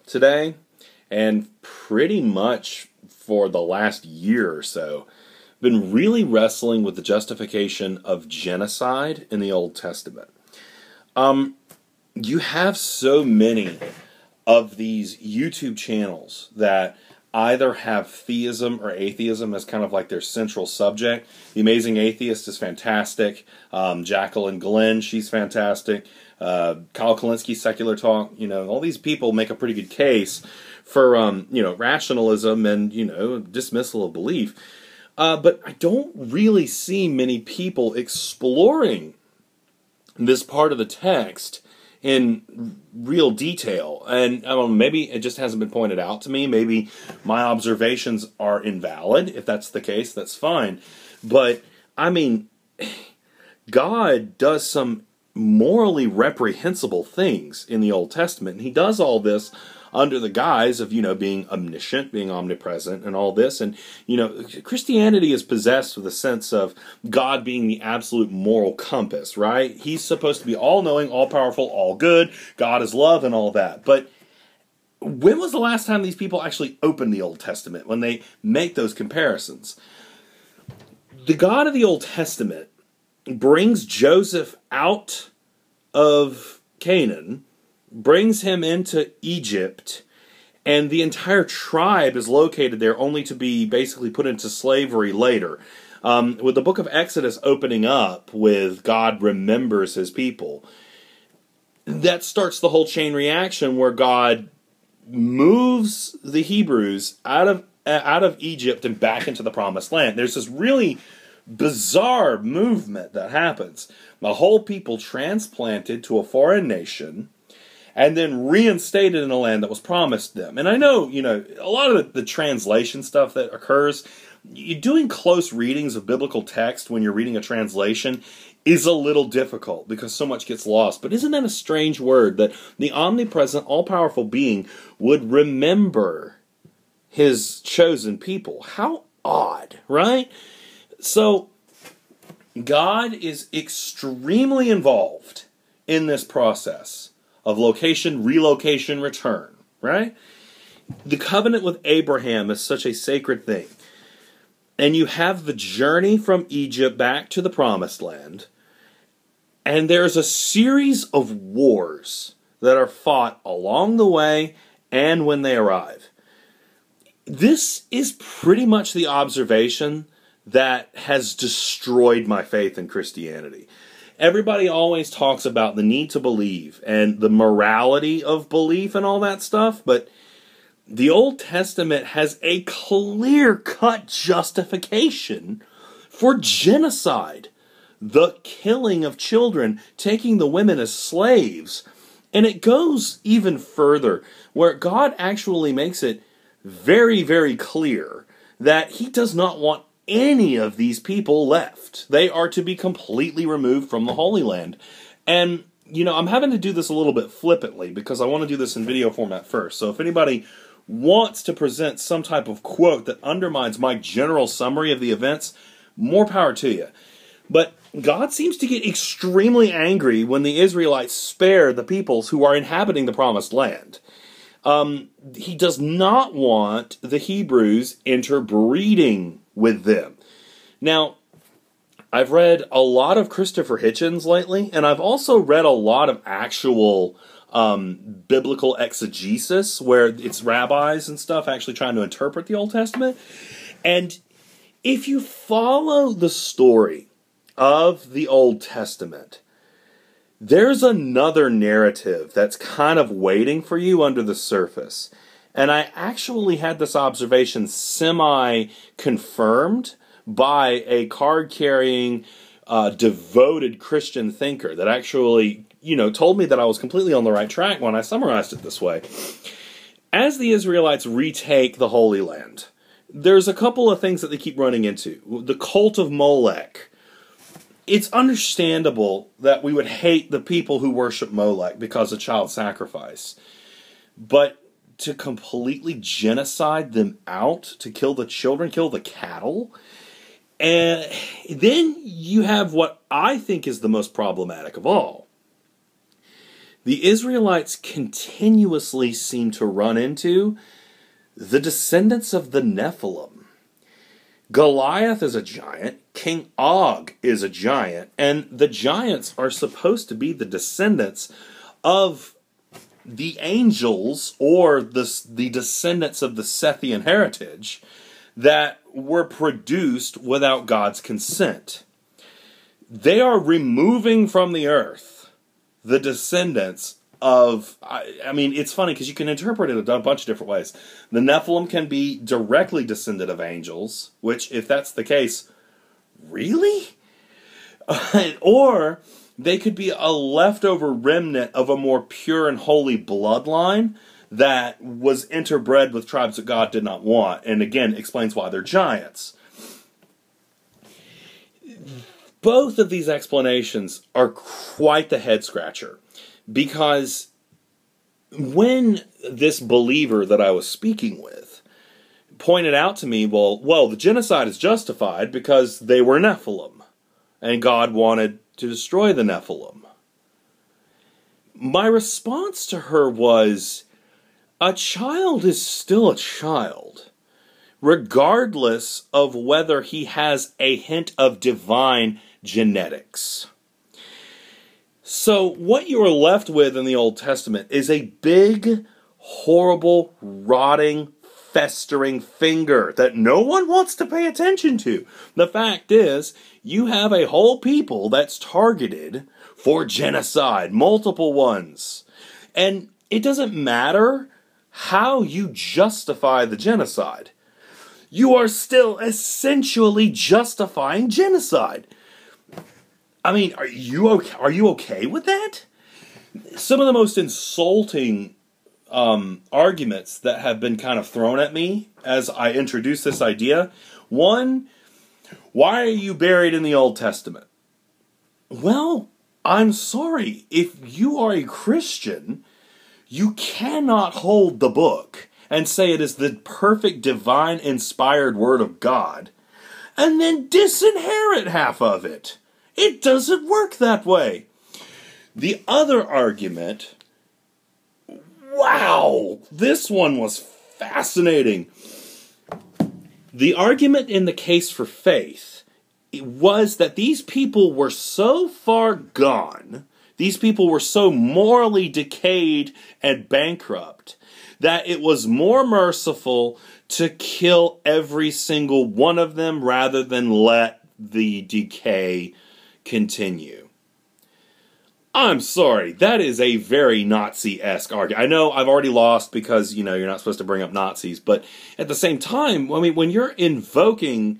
today, and pretty much for the last year or so, been really wrestling with the justification of genocide in the Old Testament. You have so many of these YouTube channels that either have theism or atheism as kind of like their central subject. The Amazing Atheist is fantastic. Jacqueline Glenn, she's fantastic. Kyle Kalinske, Secular Talk, all these people make a pretty good case for, rationalism and, dismissal of belief. But I don't really see many people exploring this part of the text in real detail. And maybe it just hasn't been pointed out to me. Maybe my observations are invalid. If that's the case, that's fine. But, God does some morally reprehensible things in the Old Testament. And he does all this under the guise of, being omniscient, being omnipresent, and all this. And, Christianity is possessed with a sense of God being the absolute moral compass, right? He's supposed to be all-knowing, all-powerful, all good. God is love and all that. But when was the last time these people actually opened the Old Testament, when they make those comparisons? The God of the Old Testament brings Joseph out of Canaan, brings him into Egypt, and the entire tribe is located there only to be basically put into slavery later. With the book of Exodus opening up with God remembers his people, that starts the whole chain reaction where God moves the Hebrews out of Egypt and back into the promised land. There's this really bizarre movement that happens. The whole people transplanted to a foreign nation and then reinstated in a land that was promised them. And I know, a lot of the translation stuff that occurs, you're doing close readings of biblical text when you're reading a translation is a little difficult because so much gets lost. But isn't that a strange word that the omnipresent, all-powerful being would remember his chosen people? How odd, right? So, God is extremely involved in this process of location, relocation, return, right? The covenant with Abraham is such a sacred thing. And you have the journey from Egypt back to the promised land, and there's a series of wars that are fought along the way and when they arrive. This is pretty much the observation that has destroyed my faith in Christianity. Everybody always talks about the need to believe and the morality of belief and all that stuff, but the Old Testament has a clear-cut justification for genocide, the killing of children, taking the women as slaves. And it goes even further, where God actually makes it very, very clear that he does not want any of these people left. They are to be completely removed from the Holy Land. And, I'm having to do this a little bit flippantly because I want to do this in video format first. So if anybody wants to present some type of quote that undermines my general summary of the events, more power to you. But God seems to get extremely angry when the Israelites spare the peoples who are inhabiting the promised land. He does not want the Hebrews interbreeding with them. Now, I've read a lot of Christopher Hitchens lately, and I've also read a lot of actual biblical exegesis where it's rabbis and stuff actually trying to interpret the Old Testament. And if you follow the story of the Old Testament, there's another narrative that's kind of waiting for you under the surface. And I actually had this observation semi-confirmed by a card-carrying, devoted Christian thinker that actually, told me that I was completely on the right track when I summarized it this way. As the Israelites retake the Holy Land, there's a couple of things that they keep running into. The cult of Molech. It's understandable that we would hate the people who worship Molech because of child sacrifice. But to completely genocide them out, to kill the children, kill the cattle. And then you have what I think is the most problematic of all. the Israelites continuously seem to run into the descendants of the Nephilim. Goliath is a giant, King Og is a giant, and the giants are supposed to be the descendants of the angels, or the descendants of the Sethian heritage, that were produced without God's consent. They are removing from the earth the descendants of, I mean, it's funny because you can interpret it a bunch of different ways. The Nephilim can be directly descended of angels, which, if that's the case, really? Or they could be a leftover remnant of a more pure and holy bloodline that was interbred with tribes that God did not want, and again, explains why they're giants. Both of these explanations are quite the head-scratcher, because when this believer that I was speaking with pointed out to me, well, the genocide is justified because they were Nephilim, and God wanted to destroy the Nephilim. My response to her was, a child is still a child, regardless of whether he has a hint of divine genetics. So what you are left with in the Old Testament is a big, horrible, rotting, festering finger that no one wants to pay attention to. The fact is, you have a whole people that's targeted for genocide, multiple ones. And it doesn't matter how you justify the genocide. You are still essentially justifying genocide. I mean, are you okay with that? Some of the most insulting arguments that have been kind of thrown at me as I introduce this idea. One, why are you buried in the Old Testament? Well, I'm sorry. If you are a Christian, you cannot hold the book and say it is the perfect divine inspired word of God and then disinherit half of it. It doesn't work that way. The other argument, wow, this one was fascinating. The argument in the case for faith was that these people were so far gone, these people were so morally decayed and bankrupt, that it was more merciful to kill every single one of them rather than let the decay continue. I'm sorry, that is a very Nazi-esque argument. I know I've already lost because, you know, you're not supposed to bring up Nazis, but at the same time, I mean, when you're invoking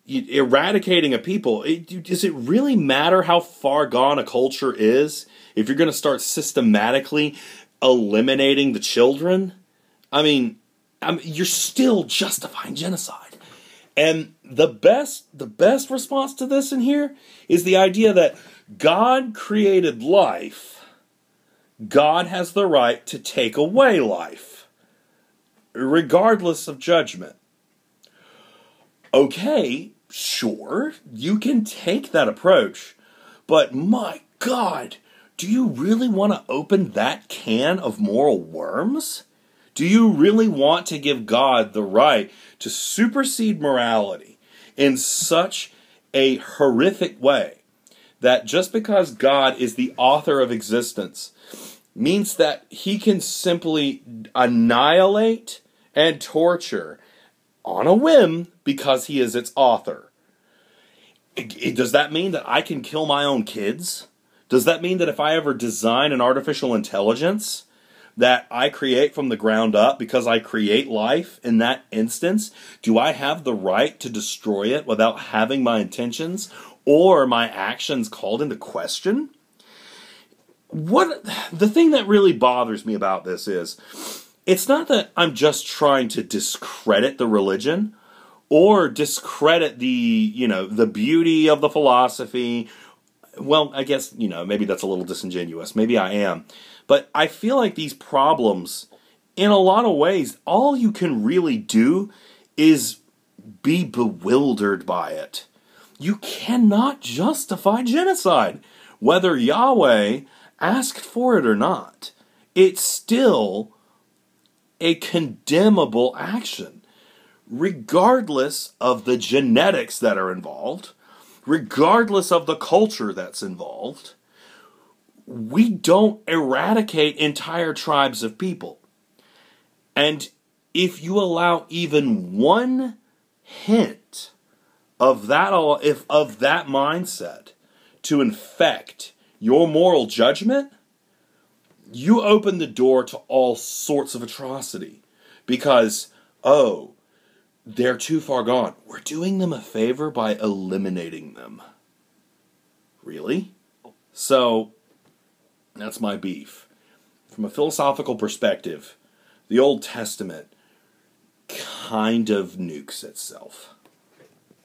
eradicating a people, does it really matter how far gone a culture is if you're going to start systematically eliminating the children? I mean, you're still justifying genocide. And the best response to this in here is the idea that God created life. God has the right to take away life, regardless of judgment. Okay, sure, you can take that approach, but my God, do you really want to open that can of moral worms? Do you really want to give God the right to supersede morality in such a horrific way that just because God is the author of existence means that he can simply annihilate and torture on a whim because he is its author? Does that mean that I can kill my own kids? Does that mean that if I ever design an artificial intelligence that I create from the ground up because I create life in that instance, do I have the right to destroy it without having my intentions or my actions called into question? The thing that really bothers me about this is, it's not that I'm just trying to discredit the religion or discredit the beauty of the philosophy. Well, I guess, maybe that's a little disingenuous. Maybe I am. But I feel like these problems, in a lot of ways, all you can really do is be bewildered by it. You cannot justify genocide. Whether Yahweh asked for it or not, it's still a condemnable action, regardless of the genetics that are involved, regardless of the culture that's involved. We don't eradicate entire tribes of people. And if you allow even one hint of that mindset to infect your moral judgment, you open the door to all sorts of atrocity. Because, oh, they're too far gone. We're doing them a favor by eliminating them. Really? So, that's my beef. From a philosophical perspective, the Old Testament kind of nukes itself.